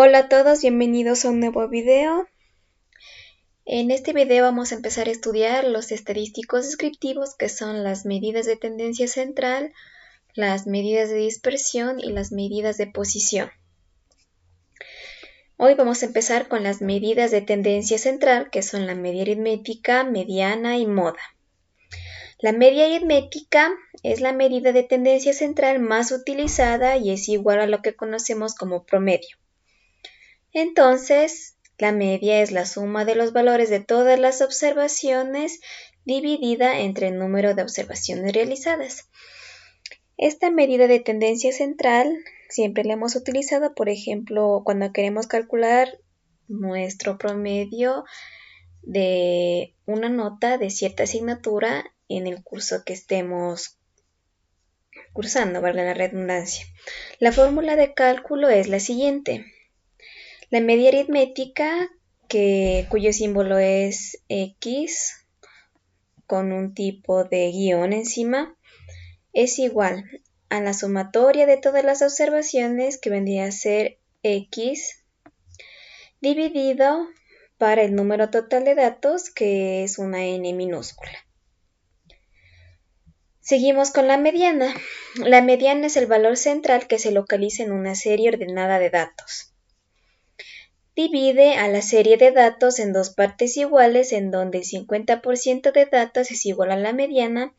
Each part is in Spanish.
Hola a todos, bienvenidos a un nuevo video. En este video vamos a empezar a estudiar los estadísticos descriptivos, que son las medidas de tendencia central, las medidas de dispersión y las medidas de posición. Hoy vamos a empezar con las medidas de tendencia central, que son la media aritmética, mediana y moda. La media aritmética es la medida de tendencia central más utilizada y es igual a lo que conocemos como promedio. Entonces, la media es la suma de los valores de todas las observaciones dividida entre el número de observaciones realizadas. Esta medida de tendencia central siempre la hemos utilizado, por ejemplo, cuando queremos calcular nuestro promedio de una nota de cierta asignatura en el curso que estemos cursando, valga la redundancia. La fórmula de cálculo es la siguiente. La media aritmética, cuyo símbolo es X con un tipo de guión encima, es igual a la sumatoria de todas las observaciones, que vendría a ser X, dividido para el número total de datos, que es una n minúscula. Seguimos con la mediana. La mediana es el valor central que se localiza en una serie ordenada de datos. Divide a la serie de datos en dos partes iguales, en donde el 50% de datos es igual a la mediana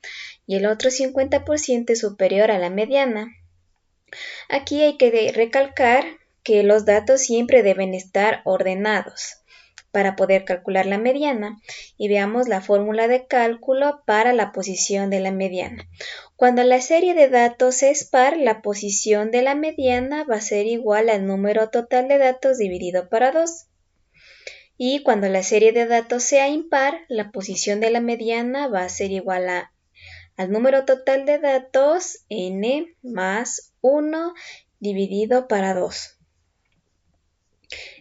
y el otro 50% es superior a la mediana. Aquí hay que recalcar que los datos siempre deben estar ordenados para poder calcular la mediana, y veamos la fórmula de cálculo para la posición de la mediana. Cuando la serie de datos es par, la posición de la mediana va a ser igual al número total de datos dividido para 2. Y cuando la serie de datos sea impar, la posición de la mediana va a ser igual al número total de datos n más 1 dividido para 2.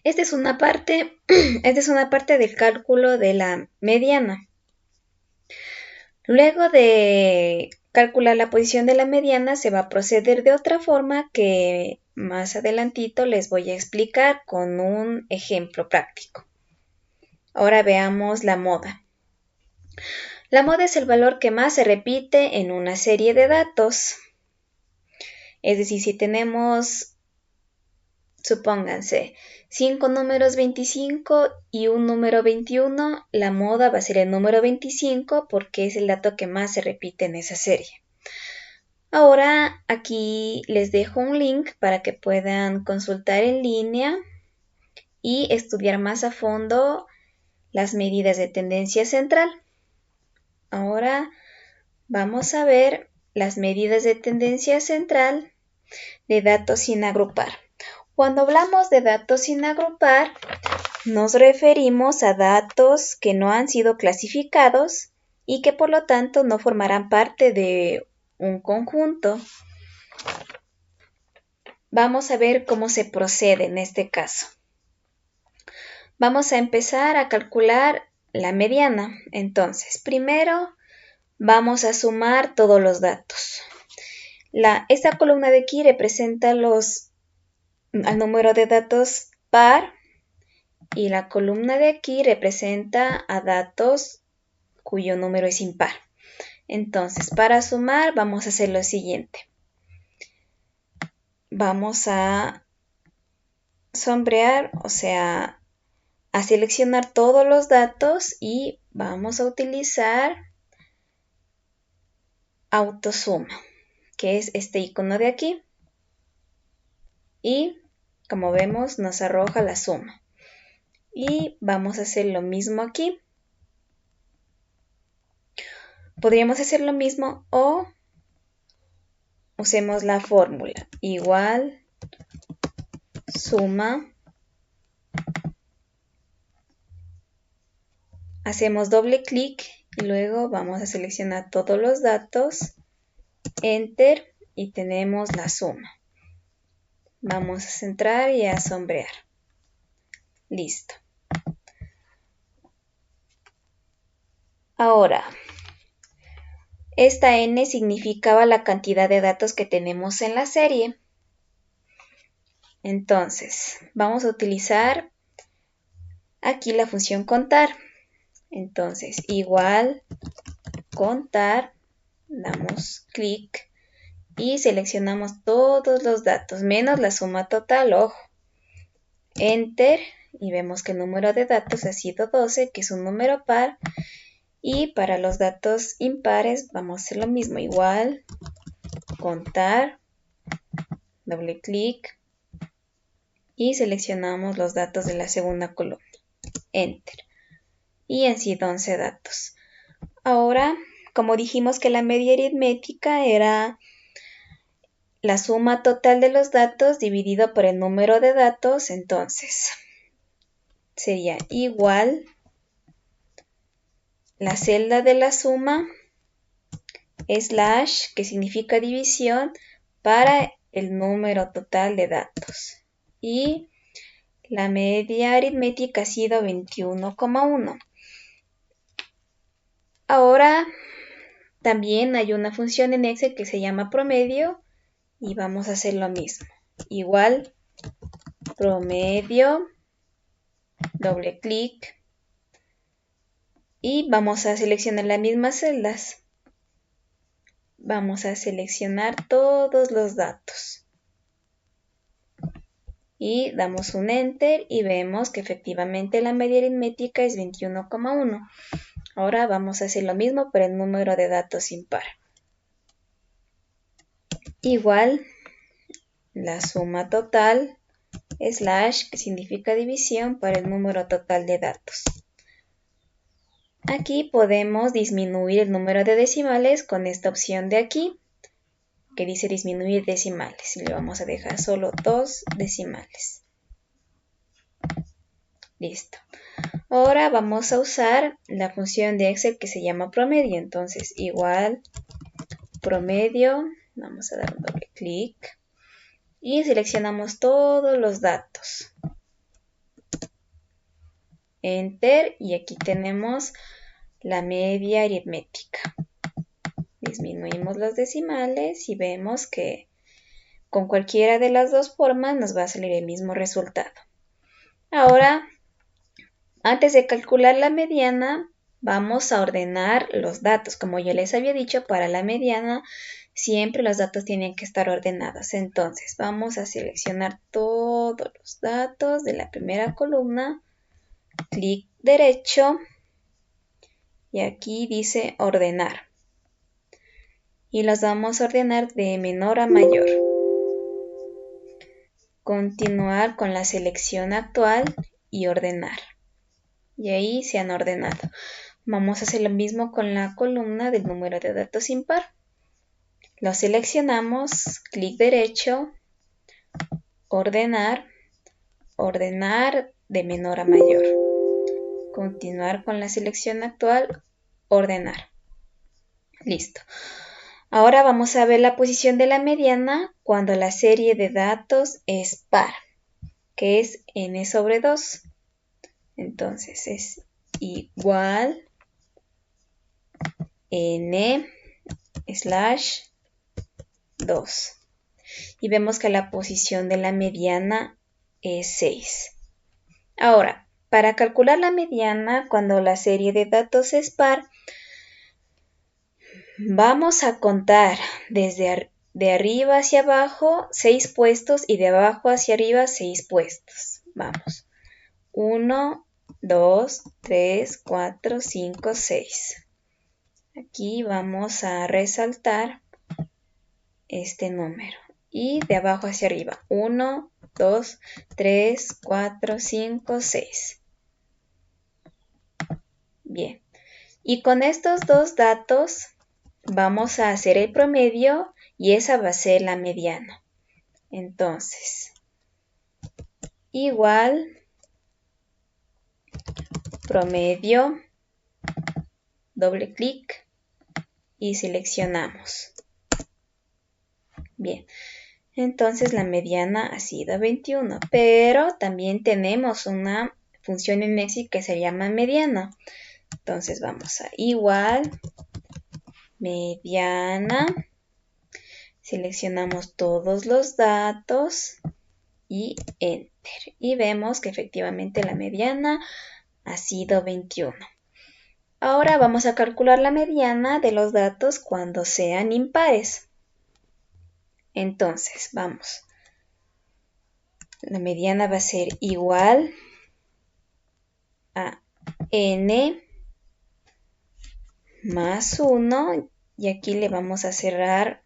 Esta es una parte del cálculo de la mediana. Luego de calcular la posición de la mediana, se va a proceder de otra forma que más adelantito les voy a explicar con un ejemplo práctico. Ahora veamos la moda. La moda es el valor que más se repite en una serie de datos. Es decir, si tenemos, supónganse, 5 números 25 y un número 21, la moda va a ser el número 25 porque es el dato que más se repite en esa serie. Ahora aquí les dejo un link para que puedan consultar en línea y estudiar más a fondo las medidas de tendencia central. Ahora vamos a ver las medidas de tendencia central de datos sin agrupar. Cuando hablamos de datos sin agrupar, nos referimos a datos que no han sido clasificados y que por lo tanto no formarán parte de un conjunto. Vamos a ver cómo se procede en este caso. Vamos a empezar a calcular la mediana. Entonces, primero vamos a sumar todos los datos. Esta columna de aquí representa al número de datos par, y la columna de aquí representa a datos cuyo número es impar. Entonces, para sumar vamos a hacer lo siguiente. Vamos a sombrear, o sea, a seleccionar todos los datos y vamos a utilizar autosuma, que es este icono de aquí. Y como vemos, nos arroja la suma. Y vamos a hacer lo mismo aquí. Podríamos hacer lo mismo o usemos la fórmula igual suma. Hacemos doble clic y luego vamos a seleccionar todos los datos, enter, y tenemos la suma. Vamos a centrar y a sombrear. Listo. Ahora, esta n significaba la cantidad de datos que tenemos en la serie. Entonces, vamos a utilizar aquí la función contar. Entonces, igual contar, damos clic y seleccionamos todos los datos, menos la suma total, ojo. Enter, y vemos que el número de datos ha sido 12, que es un número par. Y para los datos impares vamos a hacer lo mismo, igual, contar, doble clic y seleccionamos los datos de la segunda columna, enter. Y han sido 11 datos. Ahora, como dijimos que la media aritmética era la suma total de los datos dividido por el número de datos, entonces sería igual la celda de la suma slash, que significa división, para el número total de datos. Y la media aritmética ha sido 21,1. Ahora también hay una función en Excel que se llama promedio y vamos a hacer lo mismo. Igual promedio, doble clic y vamos a seleccionar las mismas celdas. Vamos a seleccionar todos los datos. Y damos un enter y vemos que efectivamente la media aritmética es 21,1. Ahora vamos a hacer lo mismo para el número de datos impar. Igual la suma total slash, que significa división, para el número total de datos. Aquí podemos disminuir el número de decimales con esta opción de aquí, que dice disminuir decimales. Y le vamos a dejar solo 2 decimales. Listo. Ahora vamos a usar la función de Excel que se llama promedio. Entonces, igual promedio, vamos a dar un doble clic y seleccionamos todos los datos. Enter, y aquí tenemos la media aritmética. Disminuimos los decimales y vemos que con cualquiera de las dos formas nos va a salir el mismo resultado. Ahora, antes de calcular la mediana, vamos a ordenar los datos. Como ya les había dicho, para la mediana siempre los datos tienen que estar ordenados. Entonces, vamos a seleccionar todos los datos de la primera columna, clic derecho, y aquí dice ordenar. Y los vamos a ordenar de menor a mayor. Continuar con la selección actual y ordenar. Y ahí se han ordenado. Vamos a hacer lo mismo con la columna del número de datos impar. Lo seleccionamos, clic derecho, ordenar, ordenar de menor a mayor. Continuar con la selección actual, ordenar. Listo. Ahora vamos a ver la posición de la mediana cuando la serie de datos es par, que es n sobre 2. Entonces es igual n slash 2. Y vemos que la posición de la mediana es 6. Ahora, para calcular la mediana cuando la serie de datos es par, vamos a contar desde de arriba hacia abajo 6 puestos y de abajo hacia arriba 6 puestos. Vamos. 1, 2, 3, 4, 5, 6. Aquí vamos a resaltar este número. Y de abajo hacia arriba. 1, 2, 3, 4, 5, 6. Bien. Y con estos dos datos vamos a hacer el promedio y esa va a ser la mediana. Entonces, igual promedio, doble clic y seleccionamos. Bien, entonces la mediana ha sido 21, pero también tenemos una función en Excel que se llama mediana. Entonces vamos a igual mediana, seleccionamos todos los datos y Enter. Y vemos que efectivamente la mediana ha sido 21. Ahora vamos a calcular la mediana de los datos cuando sean impares. Entonces, vamos. La mediana va a ser igual a n más 1. Y aquí le vamos a cerrar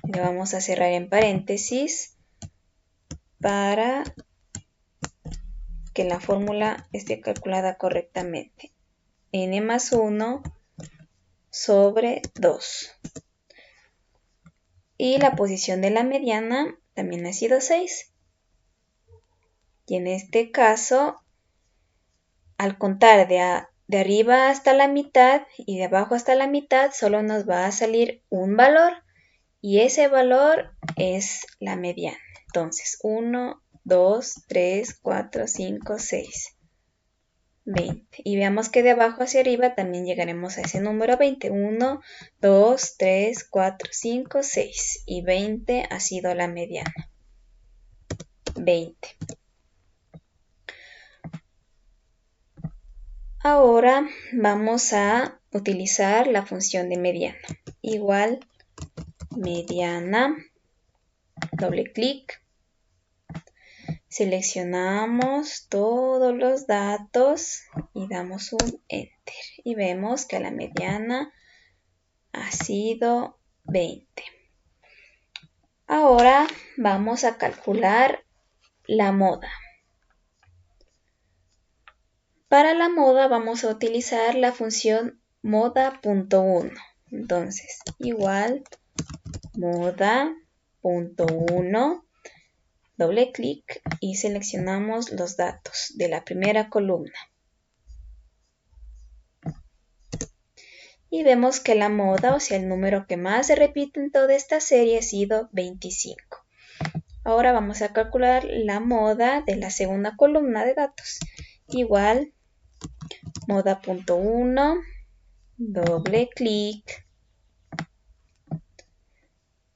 en paréntesis para que la fórmula esté calculada correctamente. N más 1 sobre 2. Y la posición de la mediana también ha sido 6. Y en este caso, al contar de arriba hasta la mitad y de abajo hasta la mitad, solo nos va a salir un valor. Y ese valor es la mediana. Entonces, 1, 2, 3, 4, 5, 6. 20. Y veamos que de abajo hacia arriba también llegaremos a ese número 20. 1, 2, 3, 4, 5, 6. Y 20 ha sido la mediana. 20. Ahora vamos a utilizar la función de mediana. Igual mediana, doble clic. Seleccionamos todos los datos y damos un Enter. Y vemos que la mediana ha sido 20. Ahora vamos a calcular la moda. Para la moda vamos a utilizar la función moda.1. Entonces, igual moda.1. Doble clic y seleccionamos los datos de la primera columna. Y vemos que la moda, o sea, el número que más se repite en toda esta serie ha sido 25. Ahora vamos a calcular la moda de la segunda columna de datos. Igual, moda.1, doble clic.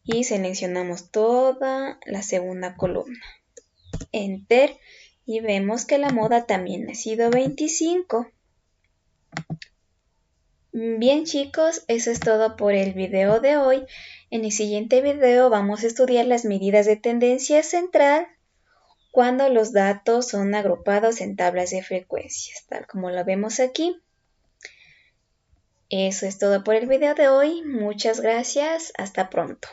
Y seleccionamos toda la segunda columna. Enter. Y vemos que la moda también ha sido 25. Bien chicos, eso es todo por el video de hoy. En el siguiente video vamos a estudiar las medidas de tendencia central cuando los datos son agrupados en tablas de frecuencias, tal como lo vemos aquí. Eso es todo por el video de hoy. Muchas gracias. Hasta pronto.